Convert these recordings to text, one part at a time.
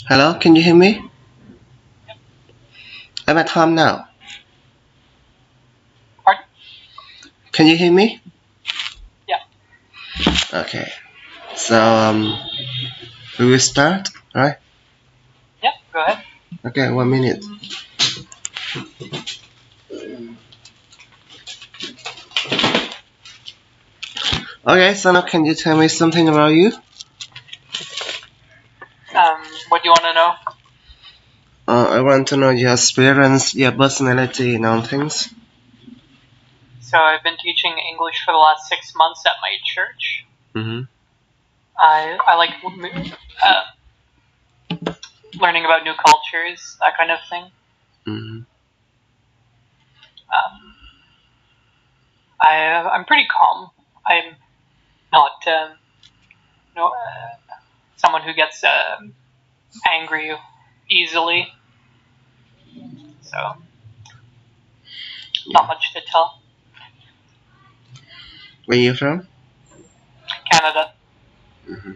Hello, can you hear me? I'm at home now. Pardon? Can you hear me? Yeah. Okay. So we will start, right? Yeah, go ahead. Okay, 1 minute. Okay, so now can you tell me something about you? What do you want to know? I want to know your experience, your personality, and all things. So I've been teaching English for the last 6 months at my church. Mm-hmm. I like learning about new cultures, that kind of thing. Mm-hmm. Um, I'm pretty calm. I'm not someone who gets angry easily. So not much to tell. Where you from? Canada. Mm-hmm.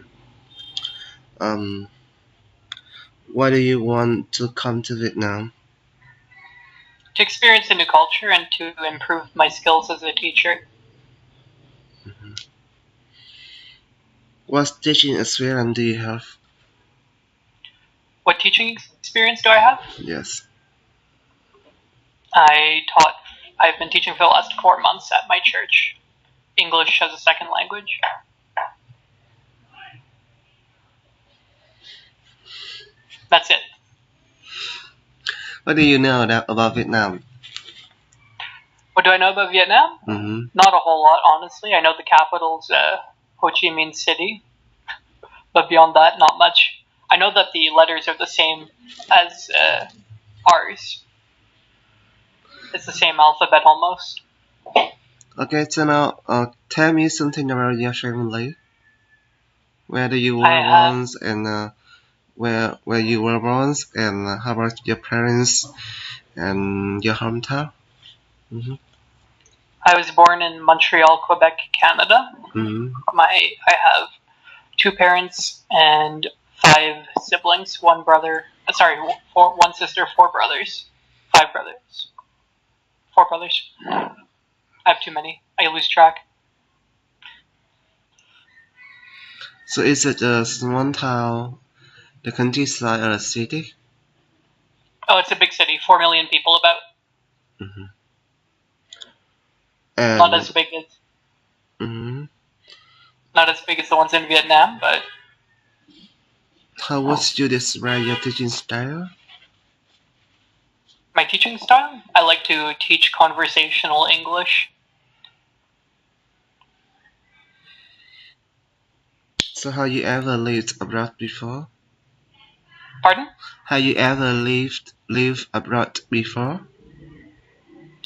Um, why do you want to come to Vietnam? To experience a new culture and to improve my skills as a teacher. Mm-hmm. What teaching experience do you have? What teaching experience do I have? Yes. I've been teaching for the last 4 months at my church, English as a second language. That's it. What do you know about Vietnam? What do I know about Vietnam? Mm-hmm. Not a whole lot, honestly. I know the capital's Ho Chi Minh City, but beyond that, not much. I know that the letters are the same as ours. It's the same alphabet almost. Okay, so now tell me something about your family. Where do you I were have once, and where you were once, and how about your parents and your hometown? Mm-hmm. I was born in Montreal, Quebec, Canada. Mm-hmm. I have two parents and five siblings. One sister, four brothers, five brothers, four brothers. I have too many. I lose track. So is it a small town, the countryside, or a city? Oh, it's a big city. 4 million people about. Mm-hmm. Not And as big as mm-hmm. not as big as the ones in Vietnam, but How would you describe your teaching style? my teaching style. I like to teach conversational English. So have you ever lived abroad before? Pardon? Have you ever lived abroad before?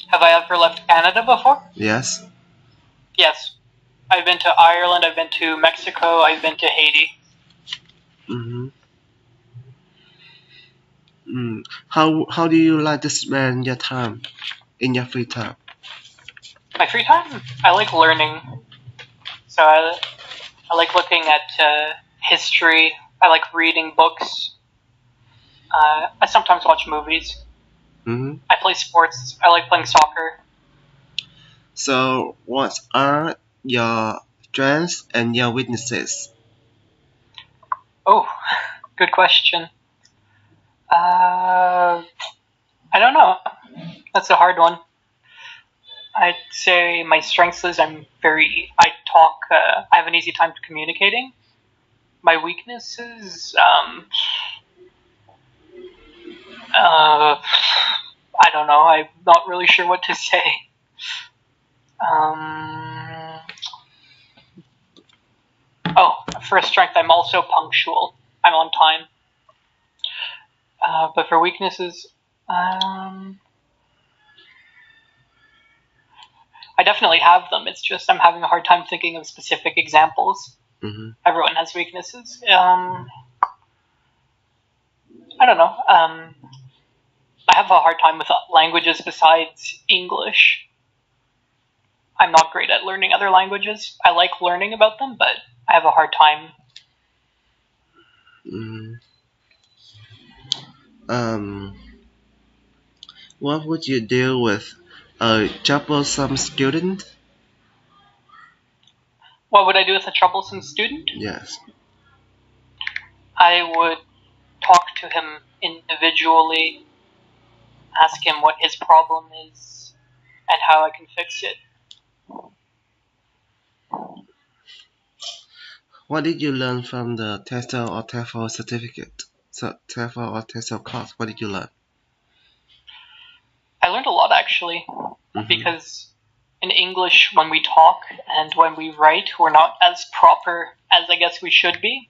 Have I ever left Canada before? Yes. Yes. I've been to Ireland. I've been to Mexico. I've been to Haiti. Mm-hmm. How do you like to spend your time in your free time? My free time, I like learning. So I like looking at history. I like reading books. I sometimes watch movies. Mm-hmm. I play sports. I like playing soccer. So what are your strengths and your weaknesses? Oh, good question. I don't know. That's a hard one. I'd say my strengths is I talk. I have an easy time communicating. My weaknesses, I don't know. I'm not really sure what to say. Um, for a strength, I'm also punctual. I'm on time. But for weaknesses, I definitely have them. It's just I'm having a hard time thinking of specific examples. Mm-hmm. Everyone has weaknesses. I don't know. I have a hard time with languages besides English. I'm not great at learning other languages. I like learning about them, but I have a hard time. Mm-hmm. Um, what would you do with a troublesome student? What would I do with a troublesome student? Yes. I would talk to him individually, ask him what his problem is, and how I can fix it. What did you learn from the TESOL or TEFL certificate? So TEFL or TESOL course, what did you learn? I learned a lot actually, because in English, when we talk and when we write, we're not as proper as I guess we should be.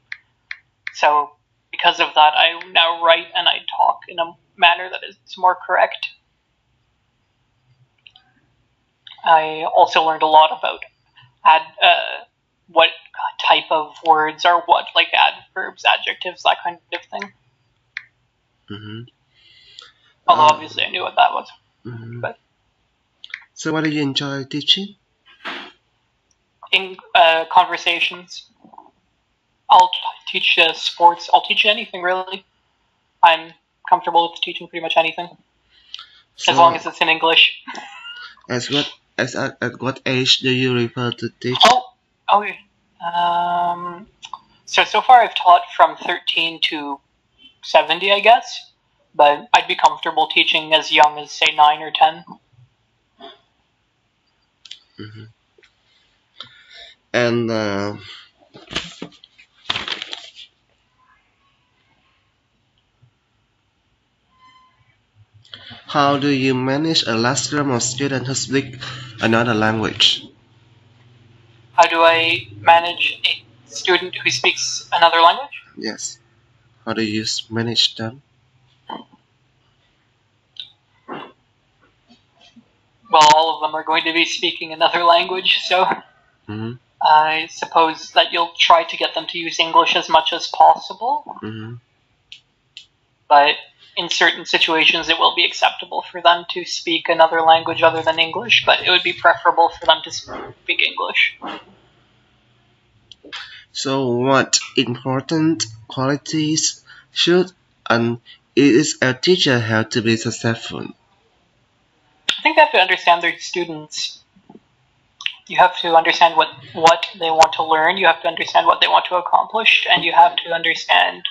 So because of that, I now write and I talk in a manner that is more correct. I also learned a lot about what type of words are what, like adverbs, adjectives, that kind of thing. Although obviously I knew what that was. But so what do you enjoy teaching? In conversations. I'll teach sports. I'll teach anything really. I'm comfortable with teaching pretty much anything, as long as it's in English. At what age do you prefer to teach? So far I've taught from 13 to 70, I guess. But I'd be comfortable teaching as young as, say, 9 or 10. And how do you manage a large group of students who speak another language? How do I manage a student who speaks another language? Yes. How do you manage them? Well, all of them are going to be speaking another language, so I suppose that you'll try to get them to use English as much as possible. But in certain situations, it will be acceptable for them to speak another language other than English, but it would be preferable for them to speak English. So what important qualities should and is a teacher have to be successful? I think they have to understand their students. You have to understand what they want to learn, you have to understand what they want to accomplish, and you have to understand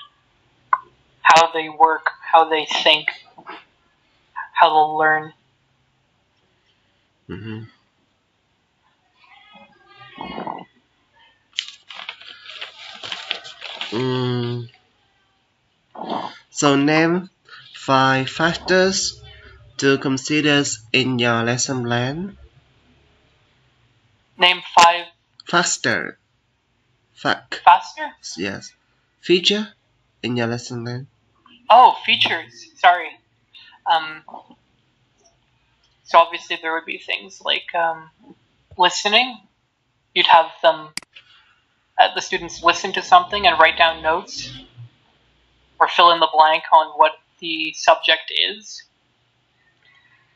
how they work, how they think, how they'll learn. So name 5 factors to consider in your lesson plan. Name 5 faster. Faster? Yes. Feature in your lesson plan. Oh, features. Sorry. So obviously there would be things like listening. You'd have them, the students listen to something and write down notes, or fill in the blank on what the subject is.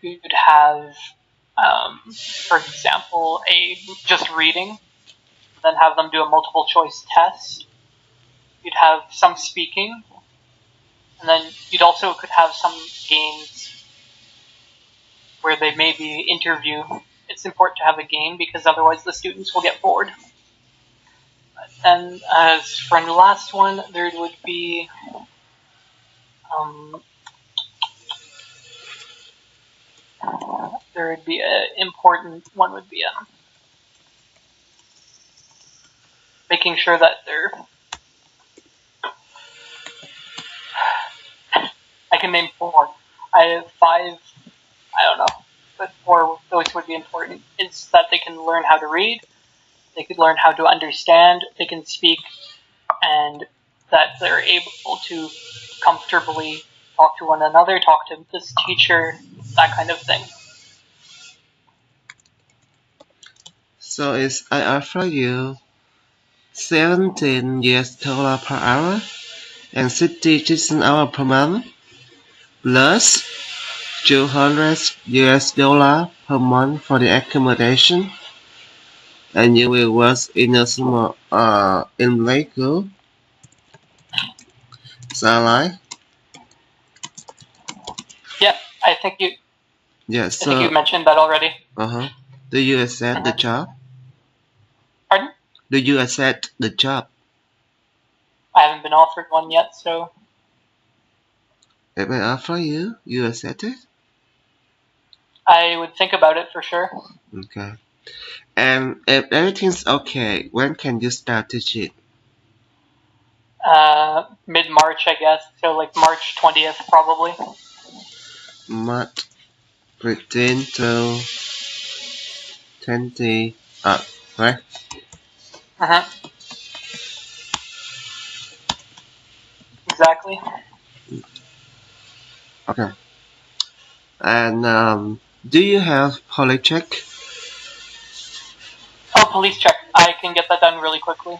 You'd have, for example, just reading, then have them do a multiple choice test. You'd have some speaking, and then you'd also could have some games where they maybe interview. It's important to have a game because otherwise the students will get bored. And as for the last one, there would be an important one would be making sure that they're. I can name 4. I have 5. I don't know, but 4 of those would be important. It's that they can learn how to read, they could learn how to understand, they can speak, and that they're able to comfortably talk to one another, talk to this teacher, that kind of thing. So I offer you $17 per hour and 60 teaching hours per month, plus $200 per month for the accommodation, and you will work in a small in Lego. Is that right? I think you Yes. I think you So, mentioned that already. do you accept the Mhm. job? Pardon? Do you accept the job? I haven't been offered one yet, so If I offer you, you accept it? I would think about it for sure. Okay. And if everything's okay, when can you start teaching? Mid-March, I guess. So like March 20th, probably. March 15 to 20 up, right? Uh-huh. Exactly. Okay. And do you have polycheck? Oh, police check. I can get that done really quickly.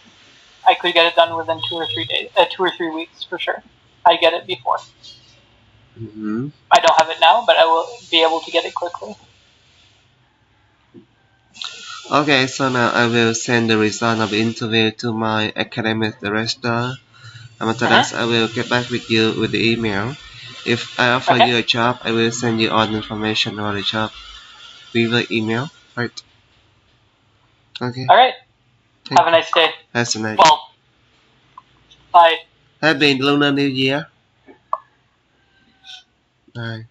I could get it done within 2 or 3 days, 2 or 3 weeks for sure. I get it before. Mm-hmm. I don't have it now, but I will be able to get it quickly. Okay, so now I will send the result of the interview to my academic director. And after that, Uh-huh. I will get back with you with the email. If I offer Okay. you a job, I will send you all the information about the job via email. Right? Okay. All right. Have Thank a you. nice day. Have a nice. Well, bye. Happy Lunar New Year. Bye.